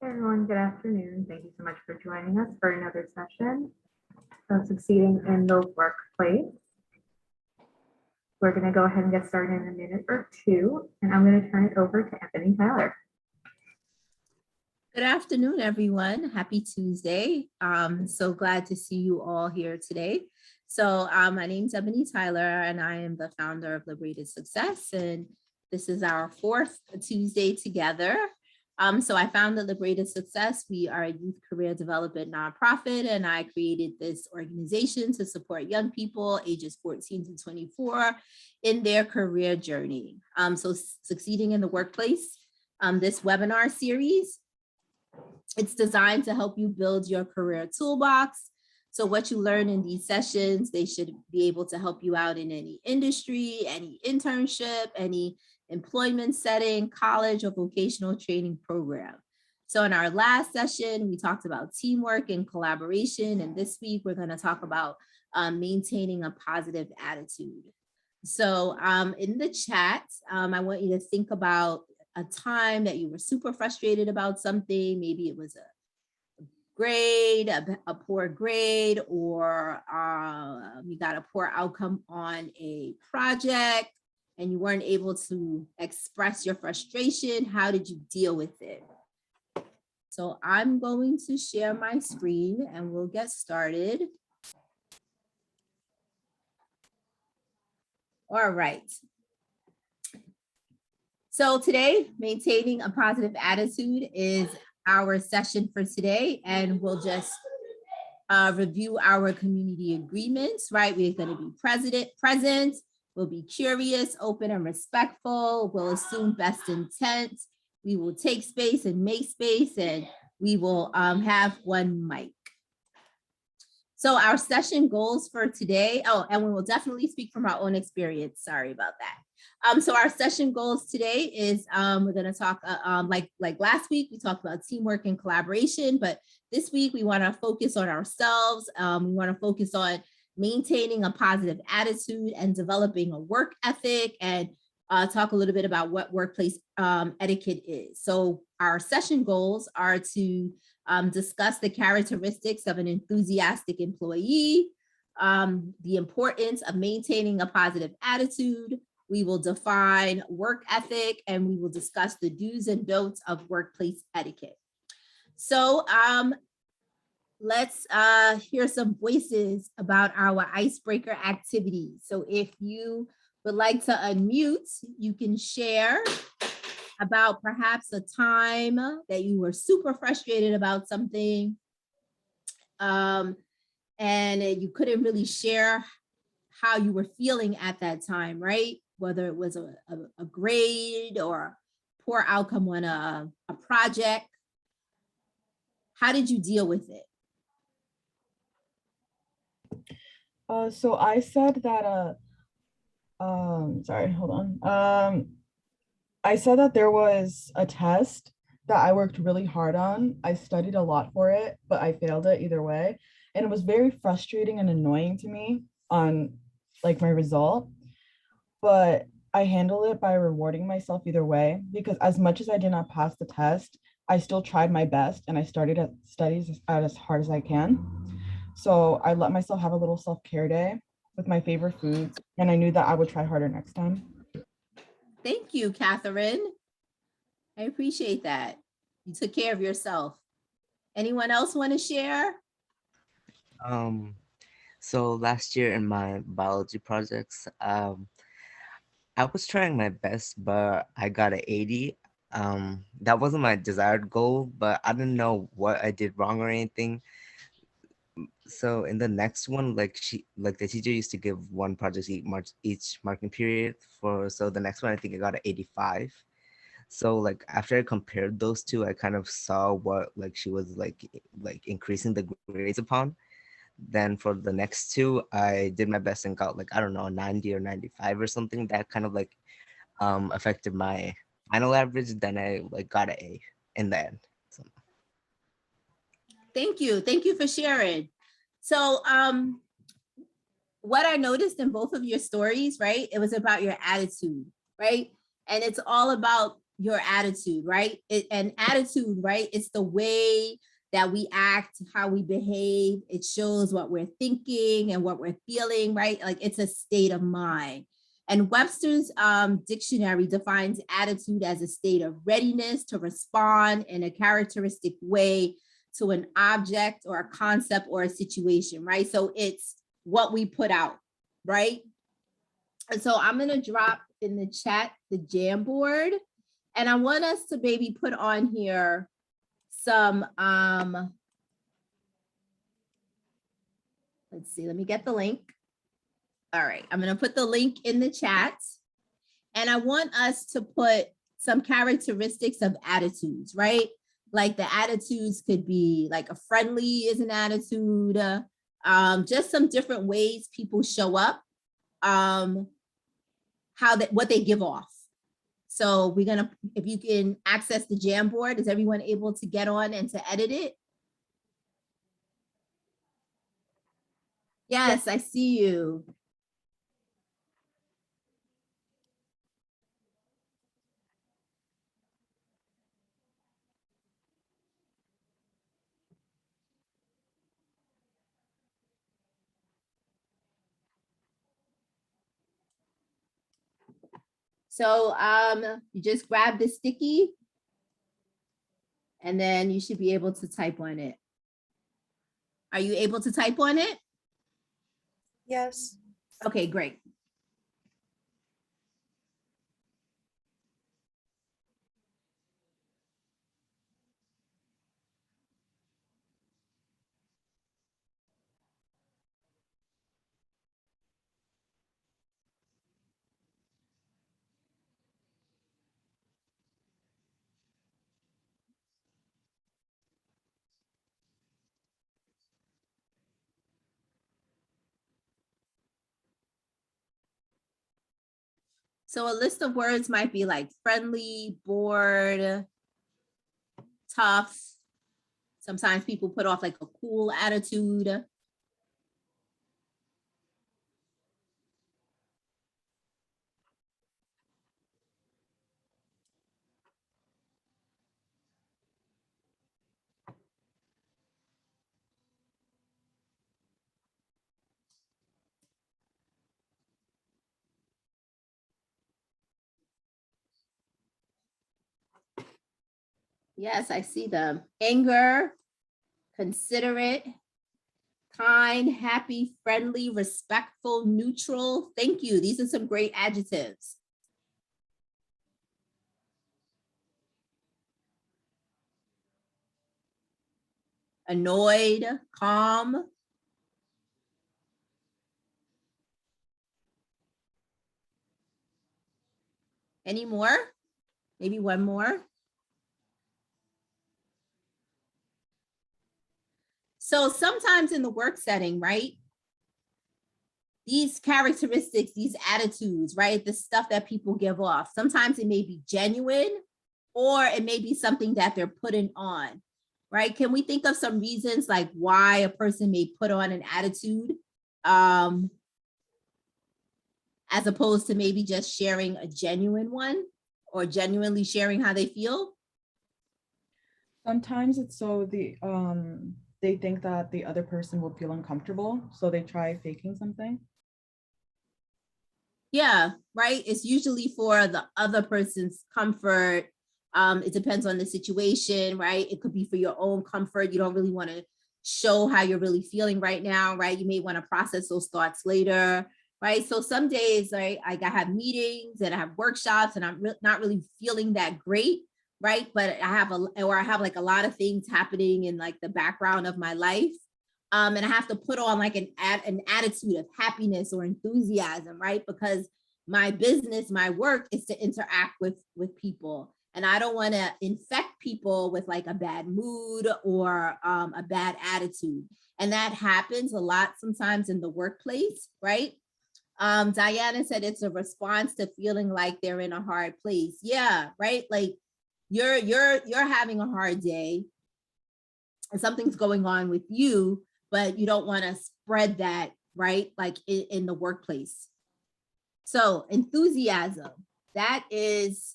Hey everyone, good afternoon. Thank you so much for joining us for another session of Succeeding in the Workplace. We're going to go ahead and get started in a minute or two, and I'm going to turn it over to Ebony Tyler. Good afternoon, everyone. Happy Tuesday. So glad to see you all here today. So my name is Ebony Tyler, and I am the founder of Liberated Success, and this is our fourth Tuesday together. So I founded Liberated Success. We are a youth career development nonprofit, and I created this organization to support young people ages 14 to 24 in their career journey. So Succeeding in the Workplace, this webinar series, it's designed to help you build your career toolbox. So what you learn in these sessions, they should be able to help you out in any industry, any internship, any employment setting, college or vocational training program. So in our last session, we talked about teamwork and collaboration. And this week, we're going to talk about maintaining a positive attitude. So in the chat, I want you to think about a time that you were super frustrated about something. Maybe it was a grade, a poor grade, or you got a poor outcome on a project and you weren't able to express your frustration. How did you deal with it? So I'm going to share my screen and we'll get started. All right. So today, maintaining a positive attitude is our session for today, and we'll just review our community agreements, right? We're going to be present, we'll be curious, open, and respectful. We'll assume best intent. We will take space and make space, and we will have one mic. So our session goals for today, and we will definitely speak from our own experience. Sorry about that. So our session goals today is we're going to talk like last week, we talked about teamwork and collaboration, but this week we want to focus on ourselves. We want to focus on maintaining a positive attitude and developing a work ethic, and talk a little bit about what workplace etiquette is. So our session goals are to discuss the characteristics of an enthusiastic employee, the importance of maintaining a positive attitude. We will define work ethic, and we will discuss the do's and don'ts of workplace etiquette. So let's hear some voices about our icebreaker activities. So if you would like to unmute, you can share about perhaps a time that you were super frustrated about something, and you couldn't really share how you were feeling at that time, right? Whether it was a grade or a poor outcome on a project. How did you deal with it? So I said that, sorry, hold on. I said that there was a test that I worked really hard on. I studied a lot for it, but I failed it either way. And it was very frustrating and annoying to me on like my result. But I handled it by rewarding myself either way, because as much as I did not pass the test, I still tried my best and I studied as hard as I can. So I let myself have a little self-care day with my favorite foods, and I knew that I would try harder next time. Thank you, Catherine. I appreciate that. You took care of yourself. Anyone else want to share? So last year in my biology projects, I was trying my best, but I got an 80. That wasn't my desired goal, but I didn't know what I did wrong or anything. So in the next one, the teacher used to give one project each marking period so the next one, I think I got an 85. So like after I compared those two, I kind of saw what she was like increasing the grades upon. Then for the next two, I did my best and got I don't know, 90 or 95 or something. That kind of affected my final average. Then I got an A in the end. So. Thank you for sharing. So what I noticed in both of your stories, right, it was about your attitude, right? And it's all about your attitude, right? And attitude, right? It's the way that we act, how we behave. It shows what we're thinking and what we're feeling, right? Like it's a state of mind. And Webster's dictionary defines attitude as a state of readiness to respond in a characteristic way to an object or a concept or a situation, right? So it's what we put out, right? And so I'm gonna drop in the chat the Jamboard, and I want us to maybe put on here some, let's see, let me get the link. All right, I'm gonna put the link in the chat, and I want us to put some characteristics of attitudes, right? Like the attitudes could be like a friendly is an attitude, just some different ways people show up, what they give off. So we're gonna, if you can access the Jamboard, is everyone able to get on and to edit it? Yes, I see you. So you just grab the sticky and then you should be able to type on it. Are you able to type on it? Yes. Okay, great. So a list of words might be like friendly, bored, tough. Sometimes people put off like a cool attitude. Yes, I see them. Anger, considerate, kind, happy, friendly, respectful, neutral. Thank you. These are some great adjectives. Annoyed, calm. Any more? Maybe one more. So sometimes in the work setting, right? These characteristics, these attitudes, right? The stuff that people give off, sometimes it may be genuine or it may be something that they're putting on, right? Can we think of some reasons like why a person may put on an attitude as opposed to maybe just sharing a genuine one or genuinely sharing how they feel? Sometimes it's so they think that the other person will feel uncomfortable, so they try faking something. Yeah, right. It's usually for the other person's comfort. It depends on the situation, right? It could be for your own comfort. You don't really want to show how you're really feeling right now, right? You may want to process those thoughts later, right? So some days, right, I have meetings and I have workshops and I'm not really feeling that great, right? But I have like a lot of things happening in like the background of my life. And I have to put on like an attitude of happiness or enthusiasm, right? Because my business, my work is to interact with people. And I don't want to infect people with like a bad mood or a bad attitude. And that happens a lot sometimes in the workplace, right? Diana said it's a response to feeling like they're in a hard place. Yeah, right? Like you're having a hard day and something's going on with you, but you don't want to spread that, right? Like in the workplace. So enthusiasm, that is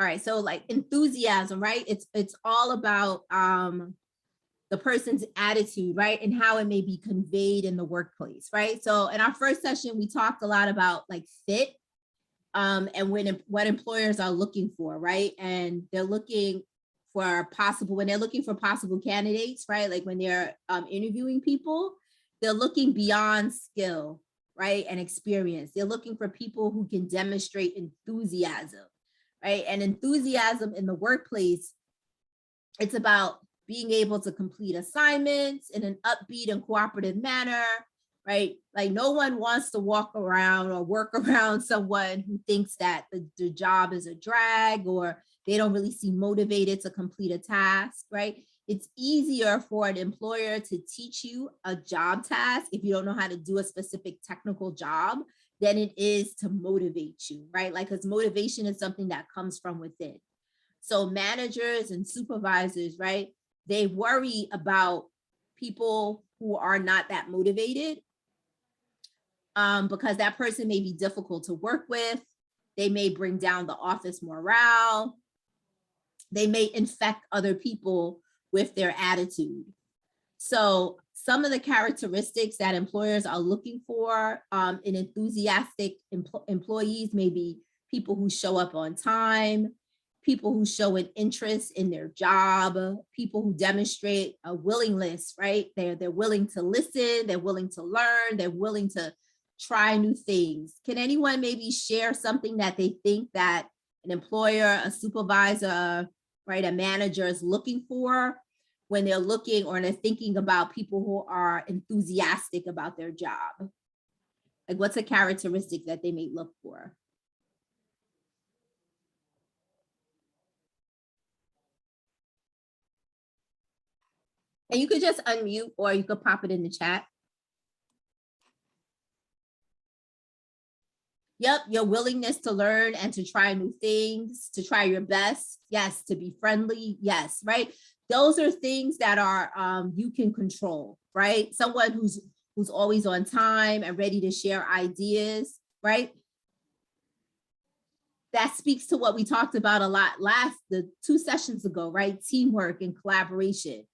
All right, so like enthusiasm, right? It's all about the person's attitude, right? And how it may be conveyed in the workplace, right? So in our first session, we talked a lot about like fit and what employers are looking for, right? And they're looking for possible candidates, right? Like when they're interviewing people, they're looking beyond skill, right? And experience. They're looking for people who can demonstrate enthusiasm, right? And enthusiasm in the workplace, it's about being able to complete assignments in an upbeat and cooperative manner, right? Like no one wants to walk around or work around someone who thinks that the job is a drag or they don't really seem motivated to complete a task, right? It's easier for an employer to teach you a job task if you don't know how to do a specific technical job than it is to motivate you, right? Like, because motivation is something that comes from within. So managers and supervisors, right? They worry about people who are not that motivated because that person may be difficult to work with. They may bring down the office morale. They may infect other people with their attitude. So some of the characteristics that employers are looking for in enthusiastic employees may be people who show up on time, people who show an interest in their job, people who demonstrate a willingness, right? They're willing to listen, they're willing to learn, they're willing to try new things. Can anyone maybe share something that they think that an employer, a supervisor, right, a manager is looking for when they're looking or they're thinking about people who are enthusiastic about their job? Like, what's a characteristic that they may look for? And you could just unmute or you could pop it in the chat. Yep, your willingness to learn and to try new things, to try your best. Yes, to be friendly. Yes, right? Those are things that are you can control, right? Someone who's always on time and ready to share ideas, right? That speaks to what we talked about a lot the 2 sessions ago, right? Teamwork and collaboration.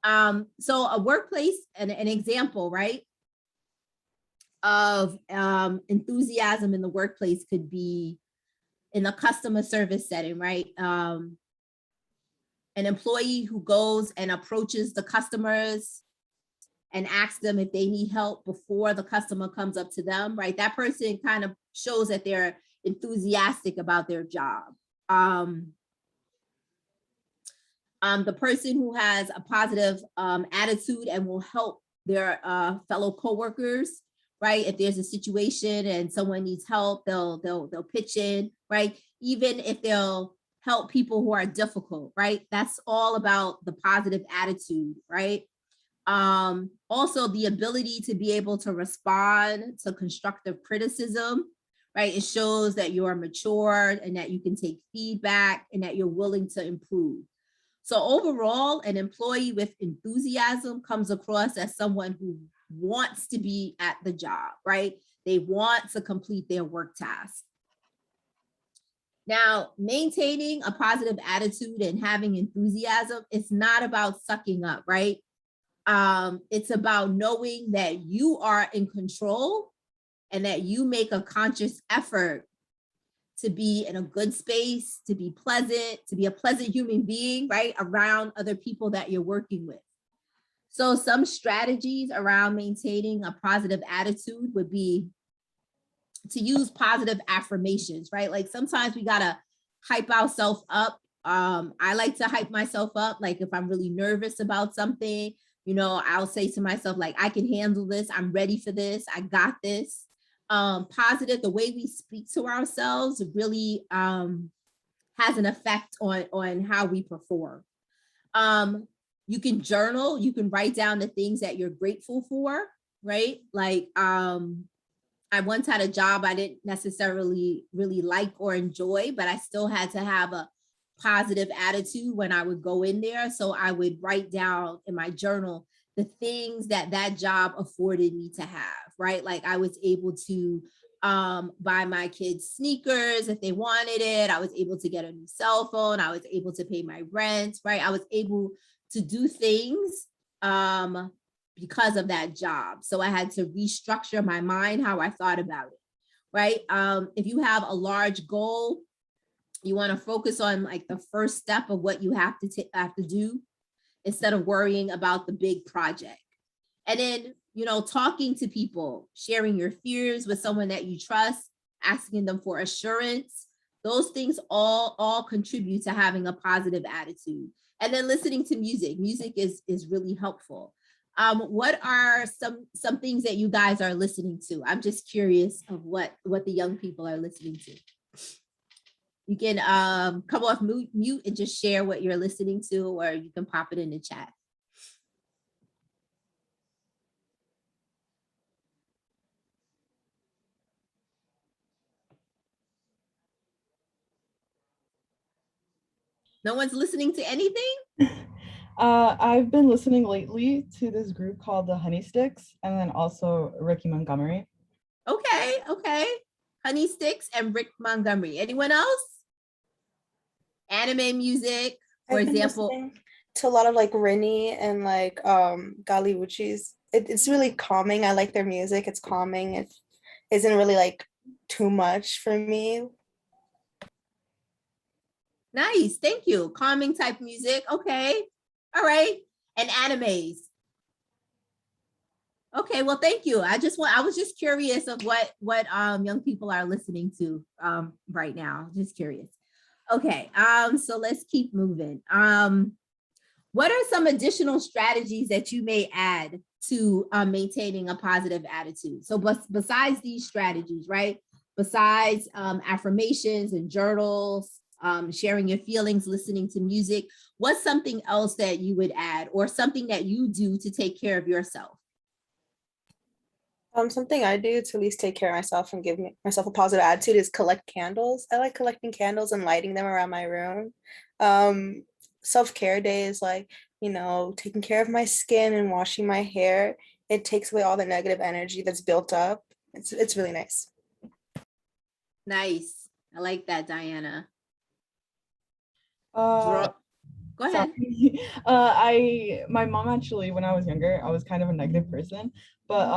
So a workplace, an example, right, of enthusiasm in the workplace could be in a customer service setting, right? An employee who goes and approaches the customers and asks them if they need help before the customer comes up to them, right? That person kind of shows that they're enthusiastic about their job. The person who has a positive attitude and will help their fellow coworkers, right? If there's a situation and someone needs help, they'll pitch in, right? Even if they'll help people who are difficult, right? That's all about the positive attitude, right? Also the ability to be able to respond to constructive criticism, right? It shows that you're matured and that you can take feedback and that you're willing to improve. So overall, an employee with enthusiasm comes across as someone who wants to be at the job, right? They want to complete their work task. Now, maintaining a positive attitude and having enthusiasm is not about sucking up, right? It's about knowing that you are in control and that you make a conscious effort to be in a good space, to be pleasant, to be a pleasant human being, right, around other people that you're working with. So some strategies around maintaining a positive attitude would be to use positive affirmations, right? Like sometimes we gotta hype ourselves up. I like to hype myself up. Like if I'm really nervous about something, you know, I'll say to myself, like, I can handle this. I'm ready for this. I got this. Positive, the way we speak to ourselves really has an effect on how we perform. You can journal, you can write down the things that you're grateful for, right? Like I once had a job I didn't necessarily really like or enjoy, but I still had to have a positive attitude when I would go in there. So I would write down in my journal the things that that job afforded me to have, right? Like I was able to buy my kids sneakers if they wanted it. I was able to get a new cell phone. I was able to pay my rent, right? I was able to do things because of that job. So I had to restructure my mind, how I thought about it, right? If you have a large goal, you want to focus on like the first step of what you have to do instead of worrying about the big project. And then, talking to people, sharing your fears with someone that you trust, asking them for assurance, those things all contribute to having a positive attitude. And then listening to music. Music is really helpful. What are some things that you guys are listening to? I'm just curious of what the young people are listening to. You can come off mute and just share what you're listening to, or you can pop it in the chat. No one's listening to anything? I've been listening lately to this group called the Honey Sticks, and then also Ricky Montgomery. Okay. Honey Sticks and Rick Montgomery. Anyone else? Anime music, for I've been example. listening to a lot of like Rini and like Gali Uchis. It's really calming. I like their music. It's calming. It isn't really like too much for me. Nice, thank you. Calming type music. Okay. All right. And animes. Okay, well, thank you. I was just curious of what young people are listening to right now. Just curious. Okay, so let's keep moving. What are some additional strategies that you may add to maintaining a positive attitude? So besides these strategies, right? Besides affirmations and journals, sharing your feelings, listening to music, what's something else that you would add, or something that you do to take care of yourself? Something I do to at least take care of myself and give myself a positive attitude is collect candles. I like collecting candles and lighting them around my room. Self-care days, like, taking care of my skin and washing my hair. It takes away all the negative energy that's built up. It's really nice. Nice. I like that, Diana. Go ahead. My mom actually, when I was younger, I was kind of a negative person, but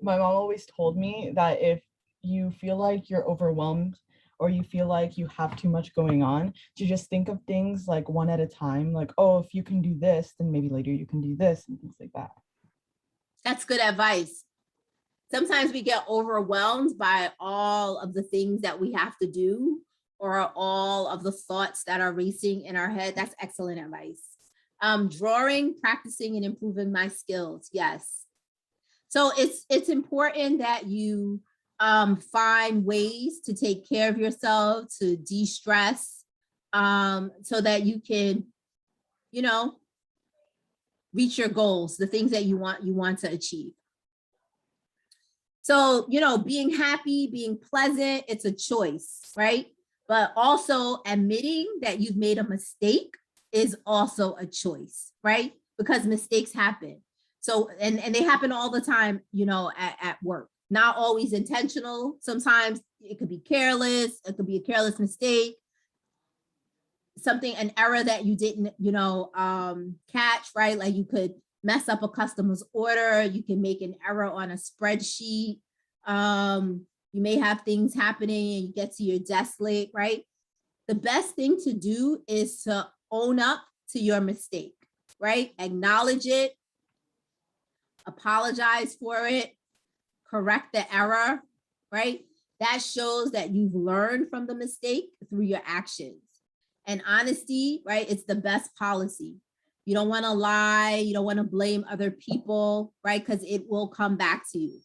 my mom always told me that if you feel like you're overwhelmed or you feel like you have too much going on, to just think of things like one at a time, like, oh, if you can do this, then maybe later you can do this, and things like that. That's good advice. Sometimes we get overwhelmed by all of the things that we have to do, or all of the thoughts that are racing in our head. That's excellent advice. Drawing, practicing, and improving my skills. Yes. So it's important that you find ways to take care of yourself, to de-stress, so that you can, reach your goals, the things that you want to achieve. So, being happy, being pleasant, it's a choice, right? But also admitting that you've made a mistake is also a choice, right? Because mistakes happen. So, and they happen all the time, at work. Not always intentional. Sometimes it could be careless. It could be a careless mistake. An error that you didn't, catch, right? Like you could mess up a customer's order. You can make an error on a spreadsheet. You may have things happening and you get to your desk late, right? The best thing to do is to own up to your mistake, right? Acknowledge it, apologize for it, correct the error, right? That shows that you've learned from the mistake through your actions. And honesty, right? It's the best policy. You don't want to lie. You don't want to blame other people, right? Because it will come back to you.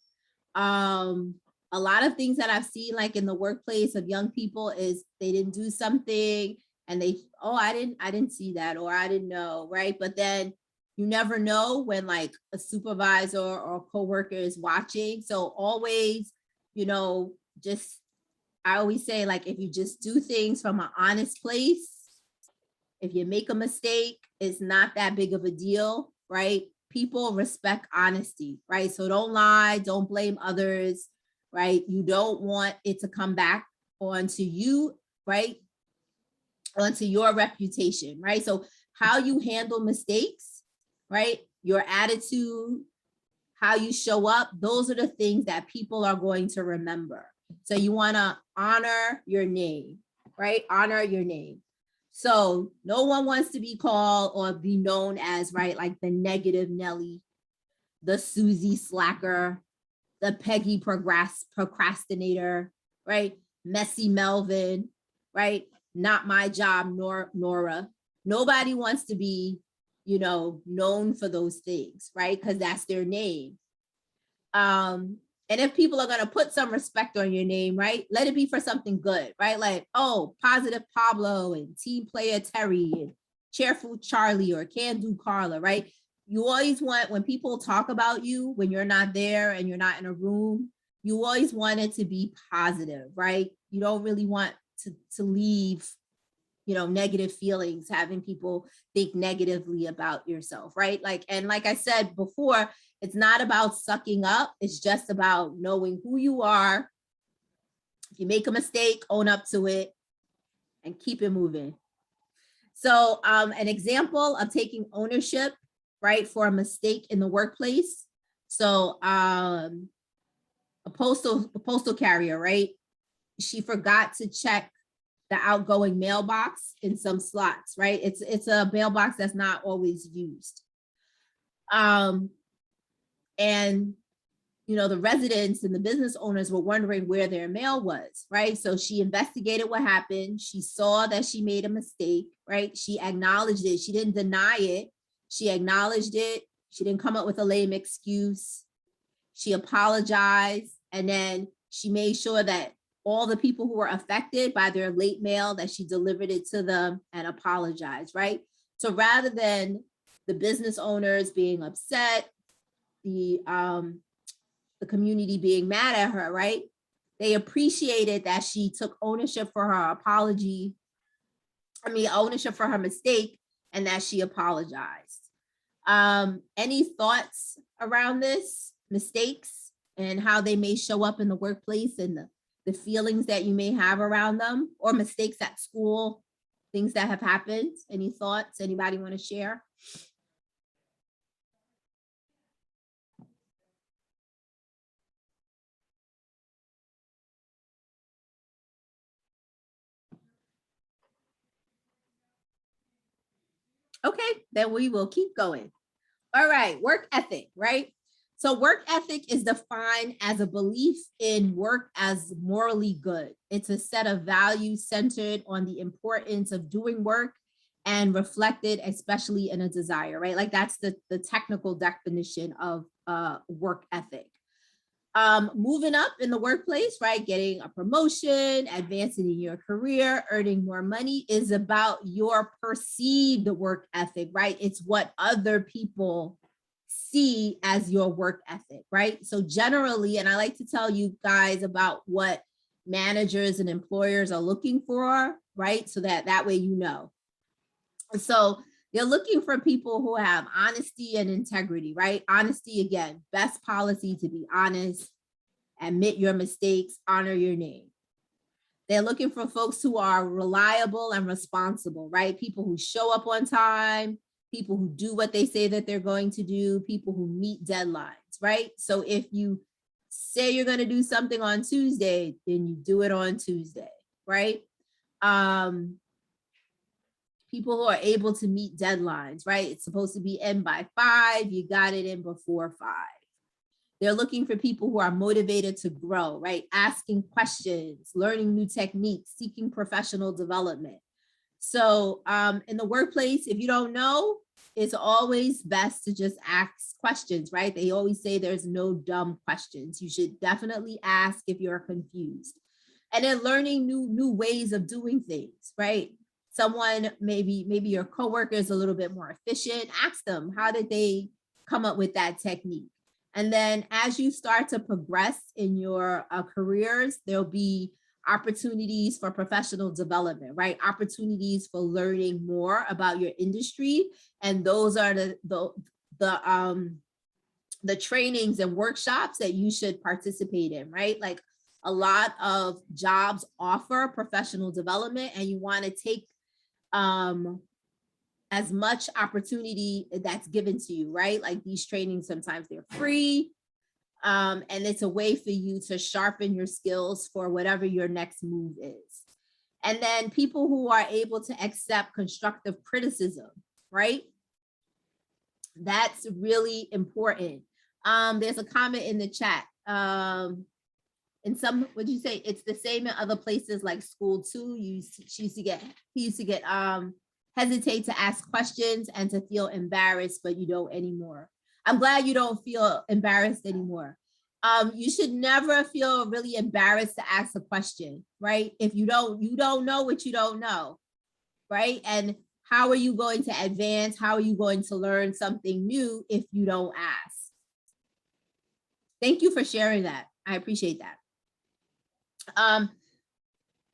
A lot of things that I've seen, like in the workplace of young people, is they didn't do something and I didn't see that, or I didn't know, right? But then you never know when like a supervisor or a coworker is watching. So always, I always say, like, if you just do things from an honest place, if you make a mistake, it's not that big of a deal, right? People respect honesty, right? So don't lie, don't blame others. right? You don't want it to come back onto you, right? Onto your reputation, right? So how you handle mistakes, right? Your attitude, how you show up, those are the things that people are going to remember. So you want to honor your name, right? Honor your name. So no one wants to be called or be known as, right, like the negative Nelly, the Susie slacker, the Peggy procrastinator, right? Messy Melvin, right? Not my job, Nora. Nobody wants to be, known for those things, right? Because that's their name. And if people are going to put some respect on your name, right, let it be for something good, right? Like, oh, positive Pablo and team player Terry and cheerful Charlie or can do Carla, right? You always want, when people talk about you, when you're not there and you're not in a room, you always want it to be positive, right? You don't really want to leave, negative feelings, having people think negatively about yourself, right? Like I said before, it's not about sucking up. It's just about knowing who you are. If you make a mistake, own up to it and keep it moving. So an example of taking ownership, right, for a mistake in the workplace. So a postal carrier, right? She forgot to check the outgoing mailbox in some slots, right? It's a mailbox that's not always used. And the residents and the business owners were wondering where their mail was, right? So she investigated what happened. She saw that she made a mistake, right? She acknowledged it. She didn't deny it. She acknowledged it. She didn't come up with a lame excuse. She apologized. And then she made sure that all the people who were affected by their late mail, that she delivered it to them and apologized, right? So rather than the business owners being upset, the community being mad at her, right? They appreciated that she took ownership for her ownership for her mistake, and that she apologized. Any thoughts around this, mistakes and how they may show up in the workplace and the feelings that you may have around them, or mistakes at school, things that have happened? Any thoughts? Anybody want to share? Okay, then we will keep going. All right, work ethic, right? So work ethic is defined as a belief in work as morally good. It's a set of values centered on the importance of doing work and reflected especially in a desire, right? Like that's the technical definition of work ethic. Moving up in the workplace, right? Getting a promotion, advancing in your career, earning more money is about your perceived work ethic, right? It's what other people see as your work ethic, right? So generally, and I like to tell you guys about what managers and employers are looking for, right? So that way you know. So they're looking for people who have honesty and integrity, right? Honesty, again, best policy to be honest, admit your mistakes, honor your name. They're looking for folks who are reliable and responsible, right? People who show up on time, people who do what they say that they're going to do, people who meet deadlines, right? So if you say you're going to do something on Tuesday, then you do it on Tuesday, right? People who are able to meet deadlines, right? It's supposed to be in by 5, you got it in before 5. They're looking for people who are motivated to grow, right? Asking questions, learning new techniques, seeking professional development. So in the workplace, if you don't know, it's always best to just ask questions, right? They always say there's no dumb questions. You should definitely ask if you're confused. And then learning new ways of doing things, right? Someone, maybe your coworker is a little bit more efficient. Ask them, how did they come up with that technique? And then as you start to progress in your careers, there'll be opportunities for professional development, right? Opportunities for learning more about your industry. And those are the the trainings and workshops that you should participate in, right? Like a lot of jobs offer professional development, and you want to take as much opportunity that's given to you, right? Like these trainings, sometimes they're free. And it's a way for you to sharpen your skills for whatever your next move is. And then people who are able to accept constructive criticism, right? That's really important. There's a comment in the chat. In some, what'd you say? It's the same in other places like school too. He used to get hesitate to ask questions and to feel embarrassed, but you don't anymore. I'm glad you don't feel embarrassed anymore. You should never feel really embarrassed to ask a question, right? If you don't know what you don't know, right? And how are you going to advance? How are you going to learn something new if you don't ask? Thank you for sharing that. I appreciate that.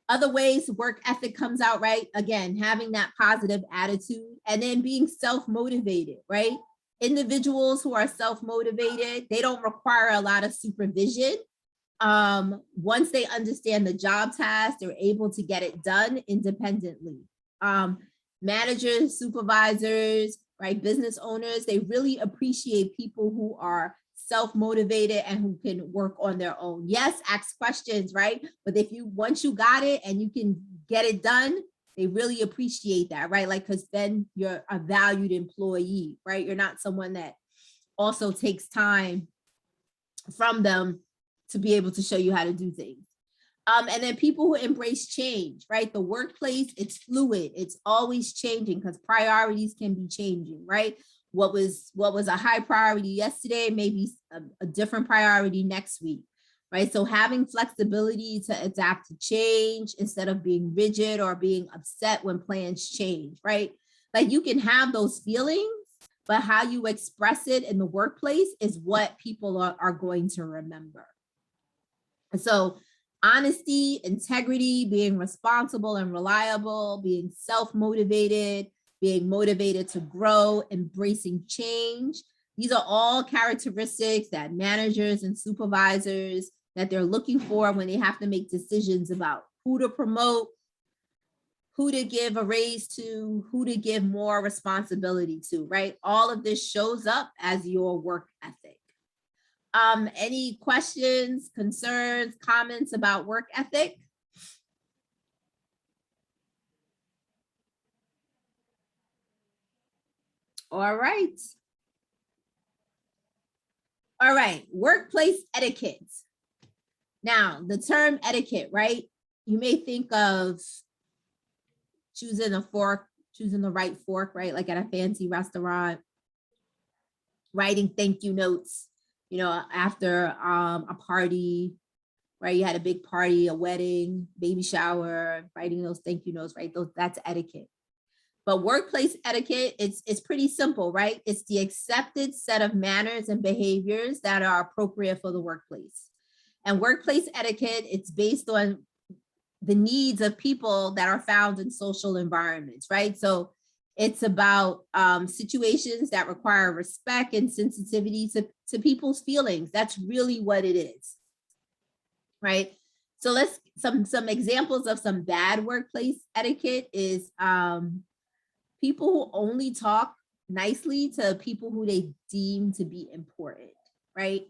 Other ways work ethic comes out, right? Again, having that positive attitude and then being self-motivated, right? Individuals who are self-motivated, they don't require a lot of supervision. Once they understand the job task, they're able to get it done independently. Managers, supervisors, right? Business owners, they really appreciate people who are self-motivated and who can work on their own. Yes, ask questions, right? But once you got it and you can get it done, they really appreciate that, right? Like, because then you're a valued employee, right? You're not someone that also takes time from them to be able to show you how to do things. And then people who embrace change, right? The workplace, it's fluid. It's always changing because priorities can be changing, right? What was a high priority yesterday, maybe a different priority next week, right? So having flexibility to adapt to change instead of being rigid or being upset when plans change, right? Like you can have those feelings, but how you express it in the workplace is what people are going to remember. So honesty, integrity, being responsible and reliable, being self-motivated, being motivated to grow, embracing change. These are all characteristics that managers and supervisors that they're looking for when they have to make decisions about who to promote, who to give a raise to, who to give more responsibility to, right? All of this shows up as your work ethic. Any questions, concerns, comments about work ethic? All right. All right, workplace etiquette. Now, the term etiquette, right? You may think of choosing a fork, choosing the right fork, right? Like at a fancy restaurant, writing thank you notes, after a party, right? You had a big party, a wedding, baby shower, writing those thank you notes, right? That's etiquette. But workplace etiquette, it's pretty simple, right? It's the accepted set of manners and behaviors that are appropriate for the workplace. And workplace etiquette, it's based on the needs of people that are found in social environments, right? So it's about situations that require respect and sensitivity to people's feelings. That's really what it is, right? So let's, some examples of some bad workplace etiquette is people who only talk nicely to people who they deem to be important, right?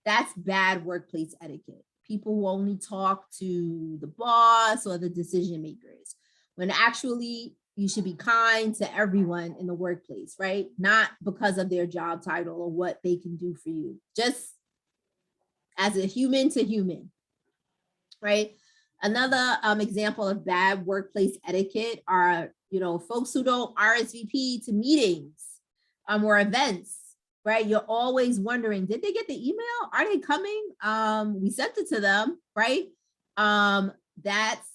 That's bad workplace etiquette. People who only talk to the boss or the decision makers, when actually you should be kind to everyone in the workplace, right? Not because of their job title or what they can do for you, just as a human to human, right? Another example of bad workplace etiquette are, folks who don't RSVP to meetings or events, right? You're always wondering, did they get the email? Are they coming? We sent it to them, right? That's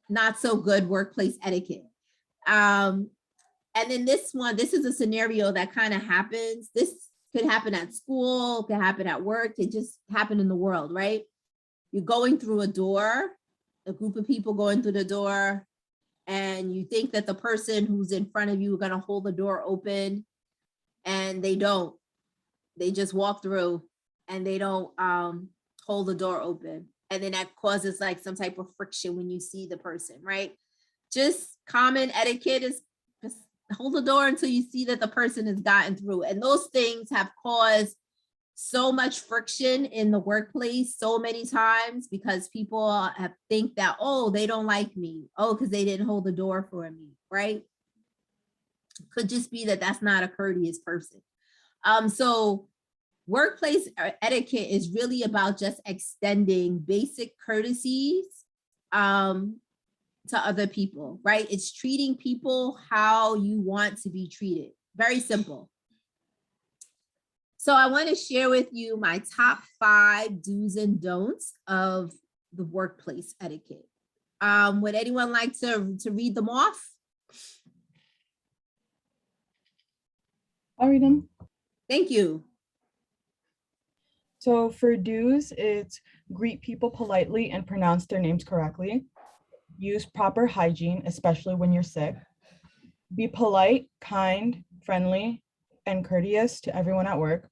not so good workplace etiquette. And then this is a scenario that kind of happens. This could happen at school, could happen at work. It just happened in the world, right? You're going through a door, a group of people going through the door, and you think that the person who's in front of you are going to hold the door open, and they don't. They just walk through and they don't hold the door open. And then that causes like some type of friction when you see the person, right? Just common etiquette is just hold the door until you see that the person has gotten through. And those things have caused so much friction in the workplace so many times because people have think that, oh, they don't like me. Oh, because they didn't hold the door for me, right? Could just be that that's not a courteous person. So workplace etiquette is really about just extending basic courtesies to other people, right? It's treating people how you want to be treated. Very simple. So I want to share with you my top 5 do's and don'ts of the workplace etiquette. Would anyone like to read them off? I'll read them. Thank you. So for do's, it's greet people politely and pronounce their names correctly. Use proper hygiene, especially when you're sick. Be polite, kind, friendly, and courteous to everyone at work.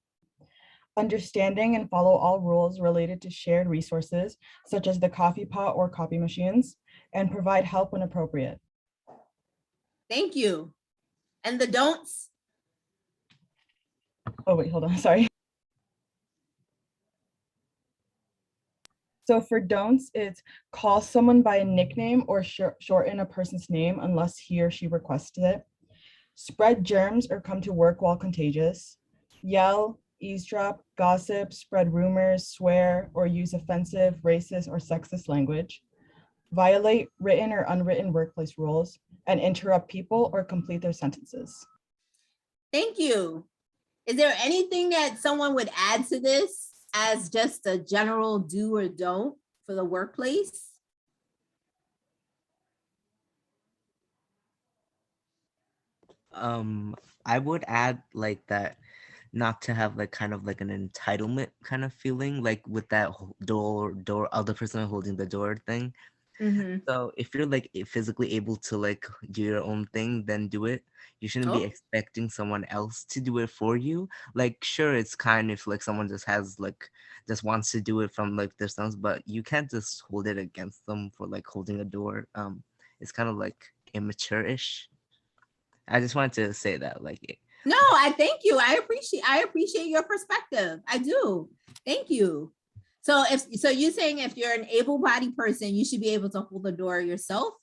Understanding and follow all rules related to shared resources, such as the coffee pot or copy machines, and provide help when appropriate. Thank you. And the don'ts? Oh, wait, hold on, sorry. So for don'ts, it's call someone by a nickname or shorten a person's name unless he or she requests it. Spread germs or come to work while contagious. Yell, eavesdrop, gossip, spread rumors, swear, or use offensive, racist, or sexist language. Violate written or unwritten workplace rules and interrupt people or complete their sentences. Thank you. Is there anything that someone would add to this as just a general do or don't for the workplace? I would add like that not to have like kind of like an entitlement kind of feeling, like with that door other person holding the door thing. Mm-hmm. So if you're like physically able to like do your own thing, then do it. You shouldn't be Oh. expecting someone else to do it for you. Like, sure, it's kind if like someone just wants to do it from like themselves, but you can't just hold it against them for like holding a door. It's kind of like immature-ish. I just wanted to say that, like, No, I thank you. I appreciate your perspective. I do. Thank you. So you're saying if you're an able-bodied person, you should be able to hold the door yourself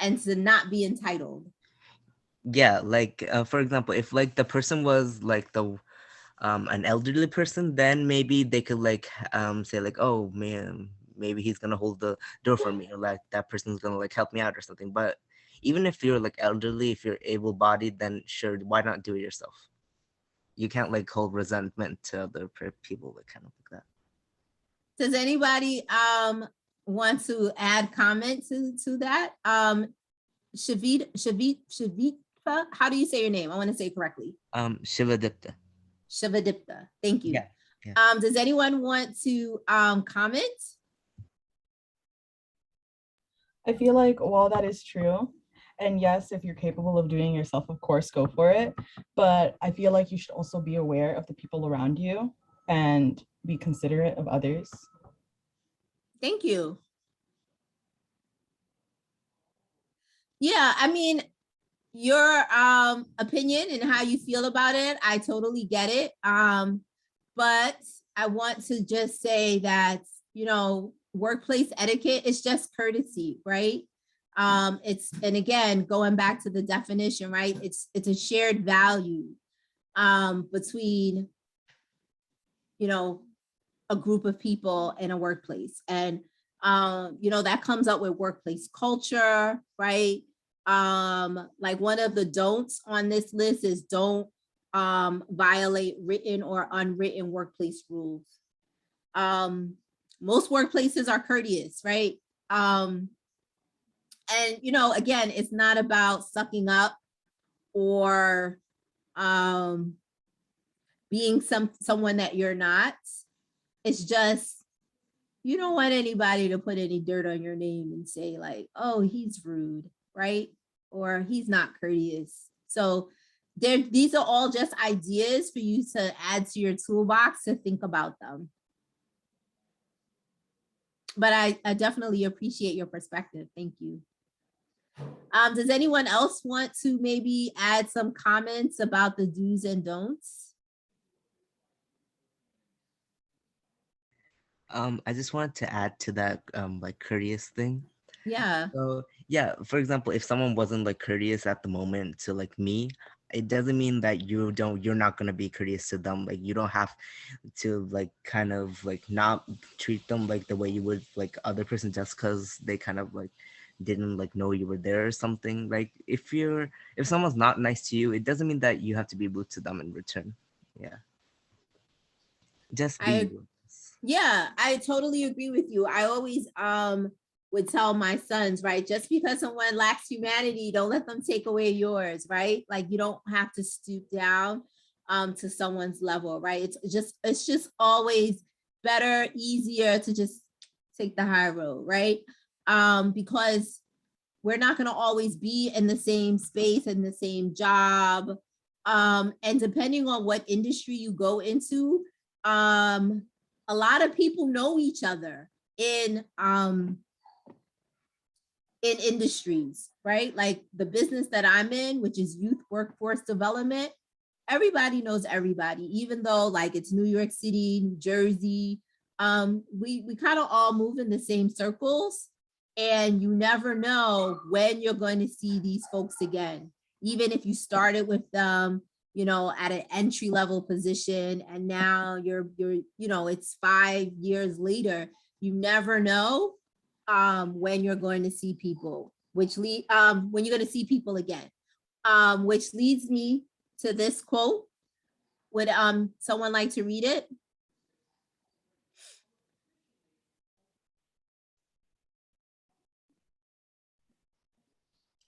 and to not be entitled. yeah, like for example, if like the person was like the an elderly person, then maybe they could like say like, oh man, maybe he's gonna hold the door for me, or like that person's gonna like help me out or something. But even if you're like elderly, if you're able-bodied, then sure, why not do it yourself? You can't like hold resentment to other people, like kind of like that. Does anybody want to add comment to that? Shavitha, how do you say your name? I want to say it correctly. Shivadipta. Shavadipta. Thank you. Yeah. Does anyone want to comment? I feel like while that is true, and yes, if you're capable of doing it yourself, of course, go for it. But I feel like you should also be aware of the people around you and be considerate of others. Thank you. Yeah, I mean, your opinion and how you feel about it, I totally get it. But I want to just say that, workplace etiquette is just courtesy, right? And again, going back to the definition, right? It's a shared value between, a group of people in a workplace. And, that comes up with workplace culture, right? Like one of the don'ts on this list is don't violate written or unwritten workplace rules. Most workplaces are courteous, right? And again, it's not about sucking up or being someone that you're not. It's just you don't want anybody to put any dirt on your name and say like, oh, he's rude, right? Or he's not courteous. So these are all just ideas for you to add to your toolbox to think about them. But I definitely appreciate your perspective. Thank you. Does anyone else want to maybe add some comments about the do's and don'ts? I just wanted to add to that like courteous thing. Yeah. So yeah, for example, if someone wasn't like courteous at the moment to like me, it doesn't mean that you're not gonna be courteous to them. Like you don't have to like kind of like not treat them like the way you would like other person just because they kind of like didn't like know you were there or something. Like if someone's not nice to you, it doesn't mean that you have to be rude to them in return. Yeah. Just be you. Yeah, I totally agree with you. I always would tell my sons, right? Just because someone lacks humanity, don't let them take away yours, right? Like you don't have to stoop down to someone's level, right? It's just always better, easier to just take the high road, right? Because we're not going to always be in the same space and the same job. And depending on what industry you go into, a lot of people know each other in industries, right? Like the business that I'm in, which is youth workforce development, everybody knows everybody, even though like it's New York City, New Jersey. We kind of all move in the same circles, and you never know when you're going to see these folks again, even if you started with them, you know, at an entry level position, and now you're, you know, it's 5 years later, you never know when you're going to see people, when you're going to see people again, which leads me to this quote. Would someone like to read it?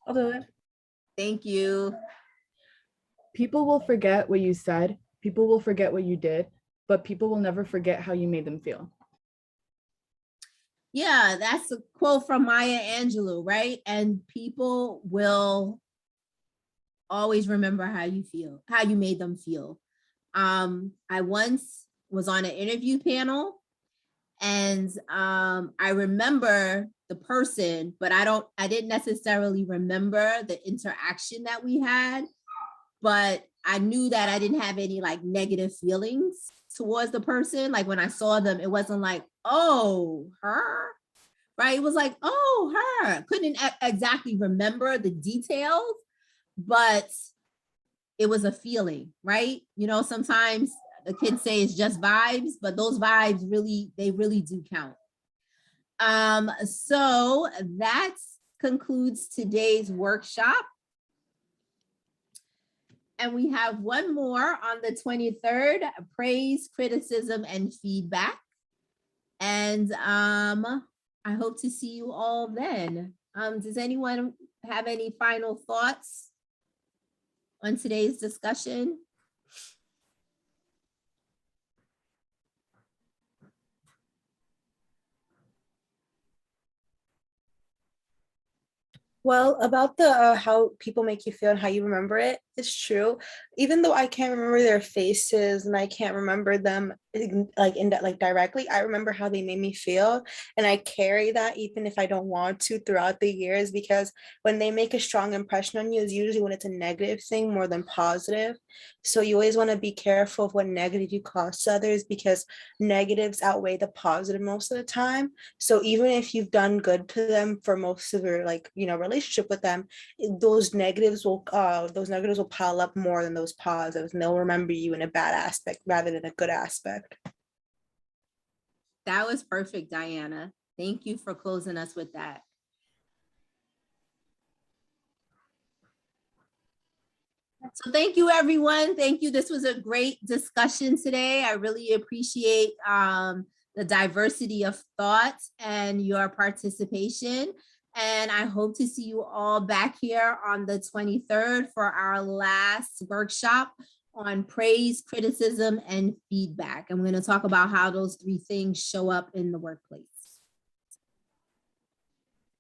I'll do it. Thank you. People will forget what you said. People will forget what you did, but people will never forget how you made them feel. Yeah, that's a quote from Maya Angelou, right? And people will always remember how you feel, how you made them feel. I once was on an interview panel, and I remember the person, but I didn't necessarily remember the interaction that we had, but I knew that I didn't have any like negative feelings towards the person. Like when I saw them, it wasn't like, oh, her, right? It was like, oh, her. Couldn't exactly remember the details, but it was a feeling, right? You know, sometimes the kids say it's just vibes, but those vibes really do count. So that concludes today's workshop. And we have one more on the 23rd, praise, criticism, and feedback. And I hope to see you all then. Does anyone have any final thoughts on today's discussion? Well, about the how people make you feel and how you remember it, it's true. Even though I can't remember their faces and I can't remember them like directly, I remember how they made me feel, and I carry that even if I don't want to throughout the years, because when they make a strong impression on you is usually when it's a negative thing more than positive. So you always want to be careful of what negative you cause to others, because negatives outweigh the positive most of the time. So even if you've done good to them for most of your relationship with them, those negatives will pile up more than those positives, and they'll remember you in a bad aspect rather than a good aspect. That was perfect, Diana. Thank you for closing us with that. So thank you, everyone. Thank you. This was a great discussion today. I really appreciate the diversity of thought and your participation. And I hope to see you all back here on the 23rd for our last workshop on praise, criticism, and feedback. I'm going to talk about how those three things show up in the workplace.